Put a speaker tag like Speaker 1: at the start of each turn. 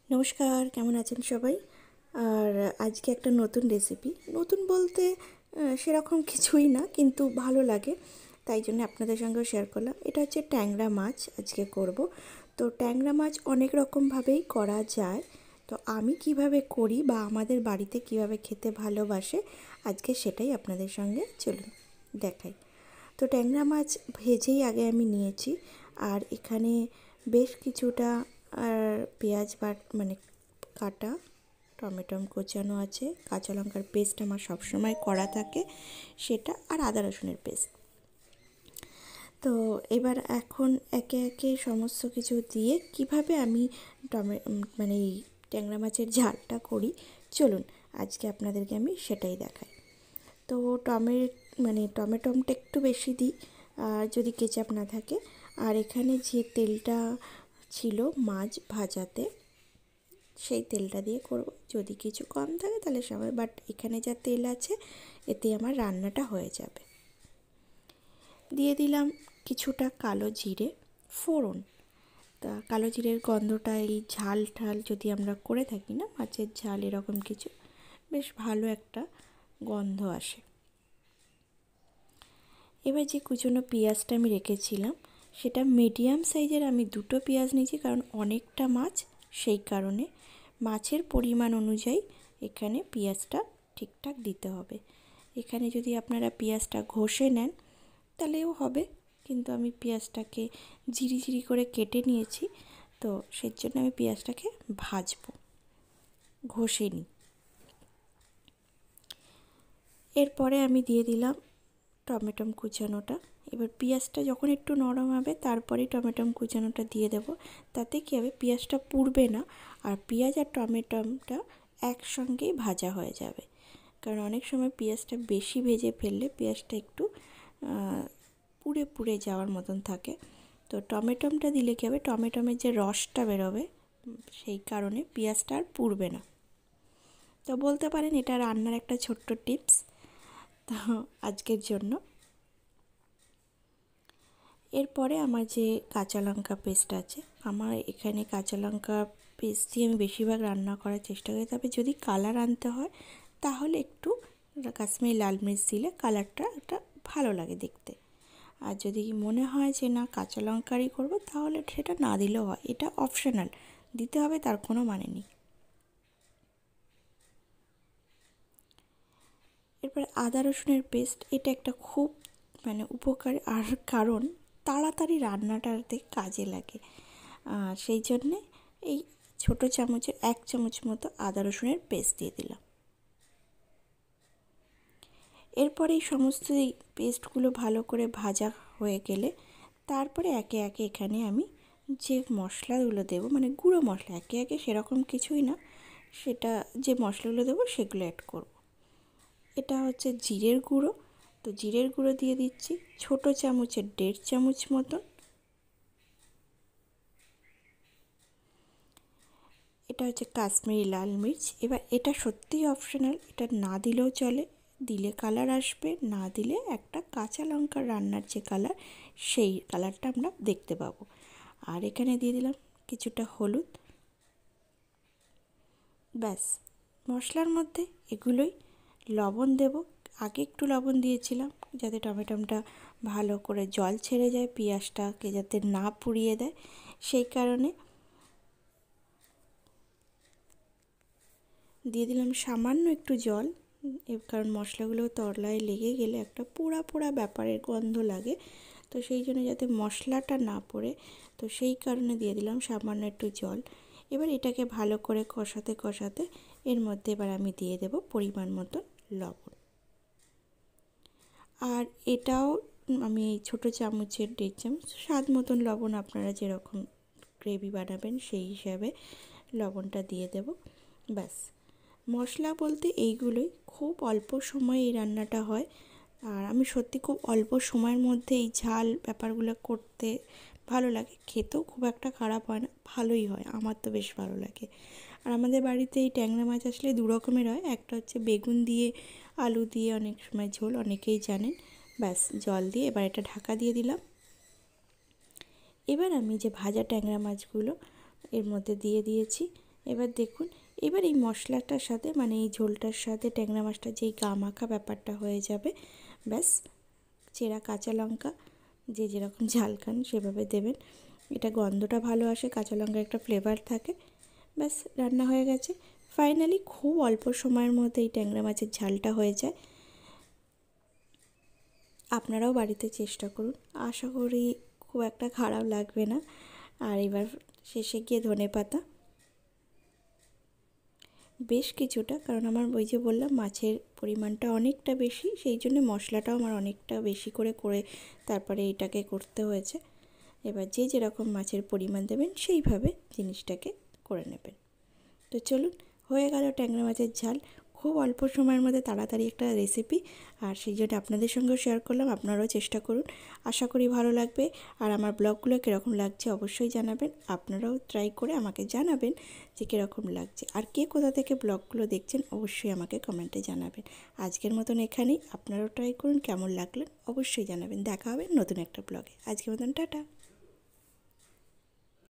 Speaker 1: নমস্কার, কেমন আছেন সবাই? আর আজকে একটা নতুন রেসিপি, নতুন বলতে সেরকম কিছুই না, কিন্তু ভালো লাগে, তাই জন্য আপনাদের সঙ্গেও শেয়ার করলাম। এটা হচ্ছে ট্যাংরা মাছ আজকে করব। তো ট্যাংরা মাছ অনেক রকমভাবেই করা যায়। তো আমি কিভাবে করি বা আমাদের বাড়িতে কিভাবে খেতে ভালোবাসে, আজকে সেটাই আপনাদের সঙ্গে চলুন দেখাই। তো ট্যাংরা মাছ ভেজেই আগে আমি নিয়েছি, আর এখানে বেশ কিছুটা পেঁয়াজ মানে কাটা, টমেটো কোচানো আছে, কাঁচা লঙ্কার পেস্ট আমার সবসময় করা থাকে সেটা, আর আদা রসুনের পেস্ট। তো এবার এখন একে একে সমস্ত কিছু দিয়ে কিভাবে আমি মানে এই ট্যাংরা মাছের ঝালটা করি, চলুন আজকে আপনাদেরকে আমি সেটাই দেখাই। তো টমেটোটা একটু বেশি দিই, আর যদি কেচাপ না থাকে। আর এখানে যে তেলটা ছিল মাছ ভাজাতে, সেই তেলটা দিয়ে করব। যদি কিছু কম থাকে তাহলে সবাই, বাট এখানে যা তেল আছে এতে আমার রান্নাটা হয়ে যাবে। দিয়ে দিলাম কিছুটা কালো জিরে ফোড়ন। তা কালো জিরের গন্ধটা, এই ঝাল ঠাল যদি আমরা করে থাকি না, মাছের ঝাল এরকম কিছু, বেশ ভালো একটা গন্ধ আসে। এবার যে কুচনো পেঁয়াজটা আমি রেখেছিলাম, সেটা মিডিয়াম সাইজের আমি দুটো পেঁয়াজ নিয়েছি, কারণ অনেকটা মাছ, সেই কারণে মাছের পরিমাণ অনুযায়ী এখানে পেঁয়াজটা ঠিকঠাক দিতে হবে। এখানে যদি আপনারা পেঁয়াজটা ঘষে নেন তাহলেও হবে, কিন্তু আমি পেঁয়াজটাকে ঝিরি করে কেটে নিয়েছি, তো সেই জন্য আমি পেঁয়াজটাকে ভাজবো, ঘষে নিই। এরপরে আমি দিয়ে দিলাম টমেটো কুচানোটা। এবার পেঁয়াজটা যখন একটু নরম হবে তারপরেই টমেটো কুচানোটা দিয়ে দেবো। তাতে কী হবে, পেঁয়াজটা পুড়বে না, আর পেঁয়াজ আর টমেটোটা একসঙ্গেই ভাজা হয়ে যাবে। কারণ অনেক সময় পেঁয়াজটা বেশি ভেজে ফেললে পেঁয়াজটা একটু পুড়ে যাওয়ার মতন থাকে। তো টমেটোটা দিলে কী হবে, টমেটোমের যে রসটা বেরোবে, সেই কারণে পেঁয়াজটা আর পুড়বে না। তো বলতে পারেন এটা রান্নার একটা ছোট্ট টিপস তো আজকের জন্য। এরপরে আমার যে কাঁচা লঙ্কা পেস্ট আছে, আমার এখানে কাঁচা লঙ্কা পেস্ট দিয়ে আমি বেশিরভাগ রান্না করার চেষ্টা করি। তবে যদি কালার আনতে হয় তাহলে একটু কাশ্মীরি লাল মির্চ দিলে কালারটা একটা ভালো লাগে দেখতে। আর যদি মনে হয় যে না কাঁচা লঙ্কারই করব, তাহলে সেটা না দিলেও হয়, এটা অপশনাল, দিতে হবে তার কোনো মানে নেই। এরপর আদা রসুনের পেস্ট, এটা একটা খুব উপকারী, আর কারণ তাড়াতাড়ি রান্নাটাতে কাজে লাগে, সেই জন্যে এই ছোটো চামচের 1 চামচ মতো আদা রসুনের পেস্ট দিয়ে দিলাম। এরপরে এই সমস্ত এই পেস্টগুলো ভালো করে ভাজা হয়ে গেলে তারপরে একে একে এখানে আমি যে মশলাগুলো দেবো, গুঁড়ো মশলা, একে একে সেরকম কিছুই না, সেটা যে মশলাগুলো দেবো সেগুলো অ্যাড করব। এটা হচ্ছে জিরের গুঁড়ো, তো জিরের গুঁড়ো দিয়ে দিচ্ছি ছোটো চামচের 1.5 চামচ মতন। এটা হচ্ছে কাশ্মীরি লাল মির্চ। এবার এটা সত্যিই অপশনাল, এটা না দিলেও চলে, দিলে কালার আসবে, না দিলে একটা কাঁচা লঙ্কার রান্নার যে কালার, সেই কালারটা আমরা দেখতে পাবো। আর এখানে দিয়ে দিলাম কিছুটা হলুদ। ব্যাস, মশলার মধ্যে এগুলোই। লবণ দেব, আগে একটু লবণ দিয়েছিলাম যাতে টমেটোটা ভালো করে জল ছেড়ে যায়, পেঁয়াজটাকে যাতে না পুড়িয়ে দেয়, সেই কারণে দিয়ে দিলাম সামান্য একটু জল। কারণ মশলাগুলো তলায় লেগে গেলে একটা পোড়া পোড়া ব্যাপারের গন্ধ লাগে, তো সেই জন্য যাতে মশলাটা না পড়ে, তো সেই কারণে দিয়ে দিলাম সামান্য একটু জল। এবার এটাকে ভালো করে কষাতে এর মধ্যে এবার আমি দিয়ে দেব পরিমাণ মতো লবণ। আর এটাও আমি ছোটো চামচের 1.5 চামচ, স্বাদ মতন লবণ, আপনারা যেরকম গ্রেভি বানাবেন সেই হিসাবে লবণটা দিয়ে দেব। ব্যাস, মশলা বলতে এইগুলোই, খুব অল্প সময়ে এই রান্নাটা হয়, আর আমি সত্যি খুব অল্প সময়ের মধ্যে এই ঝাল ব্যাপারগুলো করতে ভালো লাগে, খেতেও খুব একটা খারাপ হয় না, ভালোই হয়, আমার তো বেশ ভালো লাগে। আর আমাদের বাড়িতে এই ট্যাংরা মাছ আসলে 2 রকমের হয়, একটা হচ্ছে বেগুন দিয়ে আলু দিয়ে অনেক সময় ঝোল, অনেকেই জানেন। ব্যাস, জল দিয়ে এবার এটা ঢাকা দিয়ে দিলাম। এবার আমি যে ভাজা ট্যাংরা মাছগুলো এর মধ্যে দিয়ে দিয়েছি, এবার দেখুন, এবার এই মশলাটার সাথে মানে এই ঝোলটার সাথে ট্যাংরা মাছটা যেই গা মাখা ব্যাপারটা হয়ে যাবে, ব্যাস চেরা কাঁচা লঙ্কা যে যেরকম ঝাল খান সেভাবে দেবেন। এটা গন্ধটা ভালো আসে, কাঁচা লঙ্কার একটা ফ্লেভার থাকে। ব্যাস রান্না হয়ে গেছে। ফাইনালি খুব অল্প সময়ের মধ্যে এই ট্যাংরা মাছের ঝালটা হয়ে যায়। আপনারাও বাড়িতে চেষ্টা করুন, আশা করি খুব একটা খারাপ লাগবে না। আর এবার শেষে গিয়ে ধনেপাতা বেশ কিছুটা, কারণ আমার ওই যে বললাম মাছের পরিমাণটা অনেকটা বেশি, সেই জন্য মশলাটাও আমার অনেকটা বেশি করে করে তারপরে এটাকে করতে হয়েছে। এবার যে যেরকম মাছের পরিমাণ দেবেন সেইভাবে জিনিসটাকে করে নেবেন। তো চলুন, হয়ে গেল ট্যাংরা মাছের ঝাল। খুব অল্প সময়ের মধ্যে তাড়াতাড়ি একটা রেসিপি, আর সেই জন্য আপনাদের সঙ্গেও শেয়ার করলাম। আপনারাও চেষ্টা করুন, আশা করি ভালো লাগবে। আর আমার ব্লগগুলো কীরকম লাগছে অবশ্যই জানাবেন। আপনারাও ট্রাই করে আমাকে জানাবেন যে কীরকম লাগছে, আর কে কোথা থেকে ব্লগগুলো দেখছেন অবশ্যই আমাকে কমেন্টে জানাবেন। আজকের মতন এখানেই, আপনারাও ট্রাই করুন, কেমন লাগলেন অবশ্যই জানাবেন। দেখা হবে নতুন একটা ব্লগে। আজকের মতন টাটা।